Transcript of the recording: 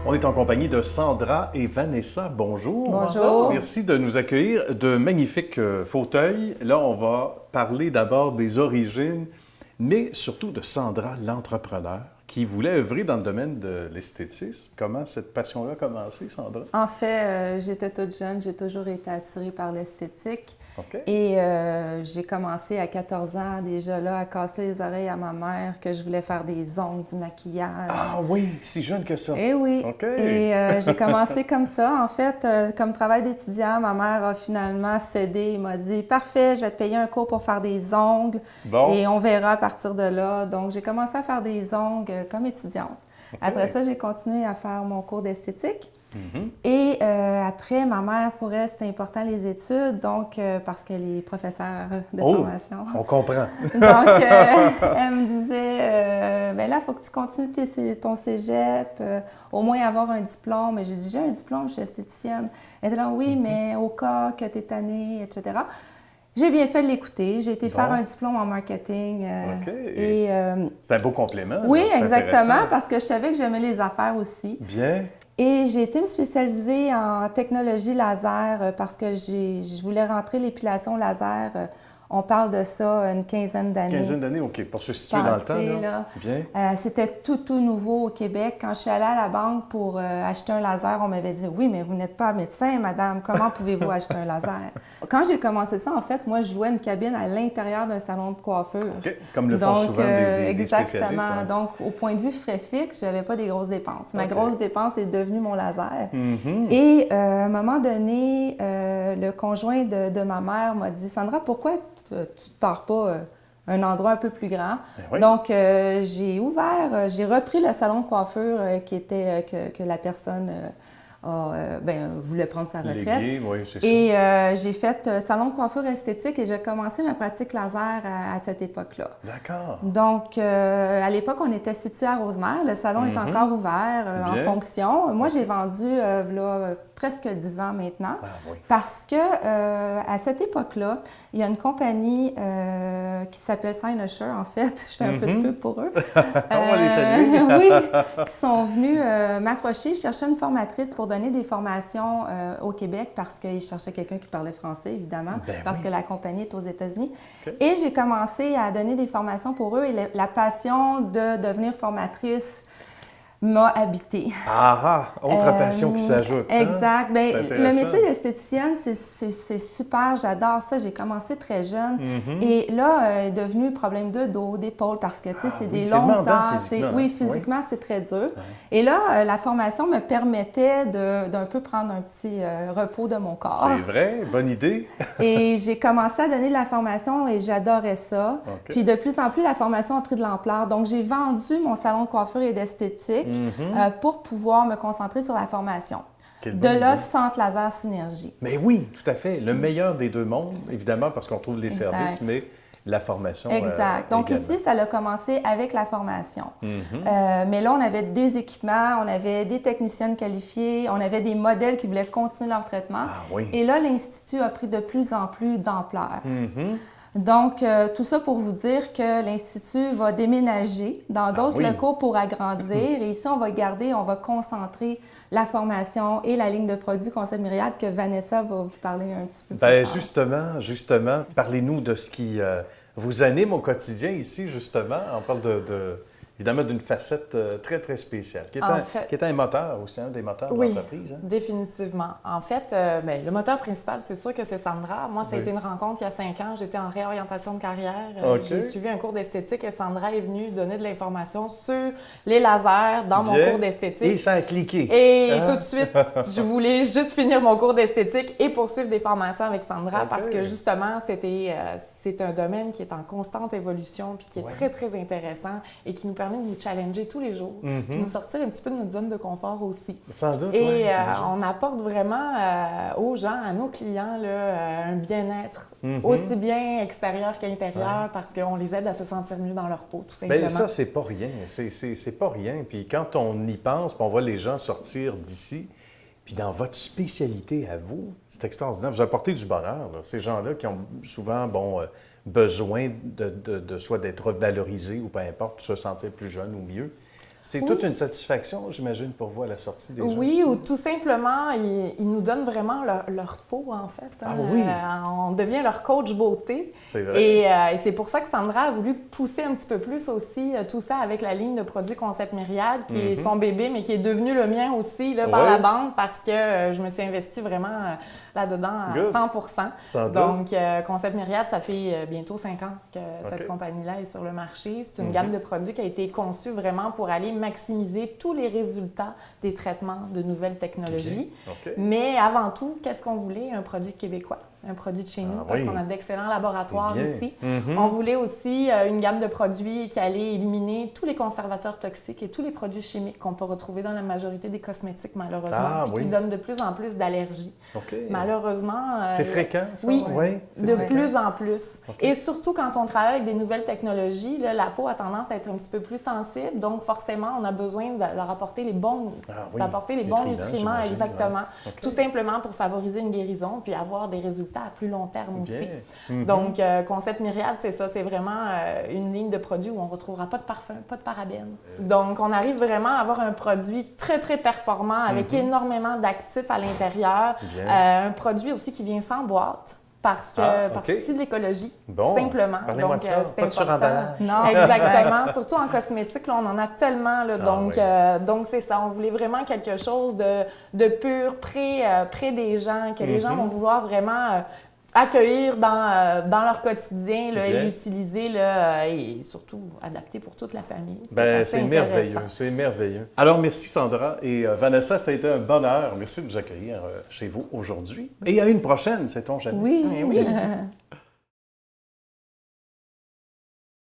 On est en compagnie de Sandra et Vanessa. Bonjour. Bonjour. Merci de nous accueillir. De magnifiques fauteuils. Là, on va parler d'abord des origines, mais surtout de Sandra, l'entrepreneur, qui voulait œuvrer dans le domaine de l'esthétisme. Comment cette passion-là a commencé, Sandra? En fait, j'étais toute jeune, j'ai toujours été attirée par l'esthétique. OK. Et j'ai commencé à 14 ans déjà là à casser les oreilles à ma mère que je voulais faire des ongles, du maquillage. Ah oui, si jeune que ça. Eh oui. OK. Et j'ai commencé comme ça. En fait, comme travail d'étudiant, ma mère a finalement cédé et m'a dit « Parfait, je vais te payer un cours pour faire des ongles Bon. et on verra à partir de là. » Donc, j'ai commencé à faire des ongles comme étudiante. OK. Après ça, j'ai continué à faire mon cours d'esthétique. Mhm. Et après, ma mère, pour elle, c'était important les études, donc parce qu'elle est professeure de formation. On comprend. Donc, elle me disait, ben là, il faut que tu continues ton cégep, au moins avoir un diplôme. Et j'ai dit, j'ai un diplôme, je suis esthéticienne. Elle était là, oui, mais au cas que tu es tannée, etc. J'ai bien fait de l'écouter. J'ai été faire un diplôme en marketing. OK. Et, c'est un beau complément. oui, là. C'est exactement, intéressant. parce que je savais que j'aimais les affaires aussi. Bien. Et j'ai été me spécialiser en technologie laser parce que je voulais rentrer l'épilation laser. On parle de ça une quinzaine d'années. Quinzaine d'années, OK. Pour se situer dans le temps, là. Bien. C'était tout nouveau au Québec. Quand je suis allée à la banque pour acheter un laser, on m'avait dit « Oui, mais vous n'êtes pas médecin, madame. Comment pouvez-vous acheter un laser? » Quand j'ai commencé ça, en fait, moi, je jouais une cabine à l'intérieur d'un salon de coiffure. OK. Comme le font souvent des spécialistes. Exactement. Hein. Donc, au point de vue frais fixe, je n'avais pas des grosses dépenses. Ma OK. grosse dépense est devenue mon laser. Mhm. Et à un moment donné, le conjoint de ma mère m'a dit « Sandra, pourquoi tu ne te pars pas un endroit un peu plus grand? » Ben oui. Donc, j'ai repris le salon de coiffure que la personne voulait prendre sa retraite. Légué, oui, c'est ça. Et j'ai fait salon de coiffure esthétique et j'ai commencé ma pratique laser à cette époque-là. D'accord. Donc, à l'époque, on était situé à Rosemère. Le salon est encore ouvert en Bien. fonction. Moi, j'ai vendu presque 10 ans maintenant Ah oui. parce que à cette époque-là, il y a une compagnie qui s'appelle Cynosure, en fait. Je fais un peu de pub pour eux. On va les saluer. Oui, qui sont venus m'approcher. Je cherchais une formatrice pour donner des formations au Québec parce qu'ils cherchaient quelqu'un qui parlait français, évidemment, Ben parce oui. que la compagnie est aux États-Unis. OK. Et j'ai commencé à donner des formations pour eux et la passion de devenir formatrice m'a habitée. Autre passion qui s'ajoute. hein? Exact. Bien, C'est le intéressant. métier d'esthéticienne, c'est super. J'adore ça. J'ai commencé très jeune. Et là, est devenu problème de dos, d'épaule, parce que, tu sais, c'est oui, des c'est longues demandant heures. physiquement, Oui, hein? physiquement, c'est très dur. Et là, la formation me permettait d'un peu prendre un petit repos de mon corps. C'est vrai, bonne idée. Et j'ai commencé à donner de la formation et j'adorais ça. OK. Puis de plus en plus, la formation a pris de l'ampleur. Donc, j'ai vendu mon salon de coiffure et d'esthétique pour pouvoir me concentrer sur la formation. Quelle De bonne là, idée. Centre Laser Synergie. Mais oui, tout à fait. Le meilleur des deux mondes, évidemment, parce qu'on trouve les Exact. services, mais la formation. Exact. Donc également. ici, ça a commencé avec la formation. Mais là, on avait des équipements, on avait des techniciennes qualifiées, on avait des modèles qui voulaient continuer leur traitement. Ah oui. Et là, l'Institut a pris de plus en plus d'ampleur. Donc, tout ça pour vous dire que l'Institut va déménager dans d'autres oui. locaux pour agrandir. Et ici, on va concentrer la formation et la ligne de produits Concept Myriade que Vanessa va vous parler un petit peu plus Ben tard. justement, parlez-nous de ce qui vous anime au quotidien ici, justement. On parle évidemment d'une facette très, très spéciale, qui est un moteur aussi, un des moteurs de Oui, l'entreprise. Hein? définitivement. En fait, le moteur principal, c'est sûr que c'est Sandra. Moi, ça a été une rencontre il y a 5 ans. J'étais en réorientation de carrière. OK. J'ai suivi un cours d'esthétique et Sandra est venue donner de l'information sur les lasers dans mon cours d'esthétique. Et ça a cliqué. Et tout de suite, je voulais juste finir mon cours d'esthétique et poursuivre des formations avec Sandra OK. parce que justement, c'est un domaine qui est en constante évolution puis qui est très, très intéressant et qui nous permet de nous challenger tous les jours, puis nous sortir un petit peu de notre zone de confort aussi. Sans doute, Et oui. on apporte vraiment aux gens, à nos clients, là, un bien-être, aussi bien extérieur qu'intérieur, parce qu'on les aide à se sentir mieux dans leur peau, tout simplement. Bien, ça, c'est pas rien. C'est pas rien. Puis quand on y pense, puis on voit les gens sortir d'ici, puis dans votre spécialité à vous, c'est extraordinaire. Vous apportez du bonheur, là. Ces gens-là qui ont souvent, besoin de soit d'être valorisés ou peu importe, de se sentir plus jeune ou mieux. C'est toute une satisfaction, j'imagine, pour vous à la sortie des gens. Oui, ici. ou tout simplement, ils nous donnent vraiment leur peau, en fait. Ah oui! On devient leur coach beauté. C'est vrai. Et c'est pour ça que Sandra a voulu pousser un petit peu plus aussi tout ça avec la ligne de produits Concept Myriade, qui est son bébé, mais qui est devenu le mien aussi là, par la bande, parce que je me suis investie vraiment là-dedans à 100 Donc, Concept Myriade, ça fait bientôt 5 ans que cette compagnie-là est sur le marché. C'est une gamme de produits qui a été conçue vraiment pour aller maximiser tous les résultats des traitements de nouvelles technologies. Mais avant tout, qu'est-ce qu'on voulait? Un produit québécois, un produit de chez nous, parce qu'on a d'excellents laboratoires ici. On voulait aussi une gamme de produits qui allait éliminer tous les conservateurs toxiques et tous les produits chimiques qu'on peut retrouver dans la majorité des cosmétiques, malheureusement, qui donnent de plus en plus d'allergies. Malheureusement... c'est fréquent, ça? Oui, de fréquent. plus en plus. Et surtout, quand on travaille avec des nouvelles technologies, là, la peau a tendance à être un petit peu plus sensible, donc forcément, on a besoin de leur apporter les bons, nutriments, exactement. Tout simplement pour favoriser une guérison, puis avoir des résultats à plus long terme aussi. Donc, Concept Myriade, c'est ça, c'est vraiment une ligne de produits où on ne retrouvera pas de parfum, pas de parabènes. Donc, on arrive vraiment à avoir un produit très, très performant avec énormément d'actifs à l'intérieur. Un produit aussi qui vient sans boîte. Par souci de l'écologie, tout simplement. Donc, c'est important. Non. Exactement. Surtout en cosmétique, là, on en a tellement. Là, donc, c'est ça. On voulait vraiment quelque chose de pur, près des gens, que les gens vont vouloir vraiment accueillir dans leur quotidien là, et utiliser là, et surtout adapter pour toute la famille. C'est merveilleux, c'est merveilleux. Alors merci Sandra et Vanessa, ça a été un bonheur. Merci de nous accueillir chez vous aujourd'hui. Et à une prochaine, sait-on jamais. Oui. Oui.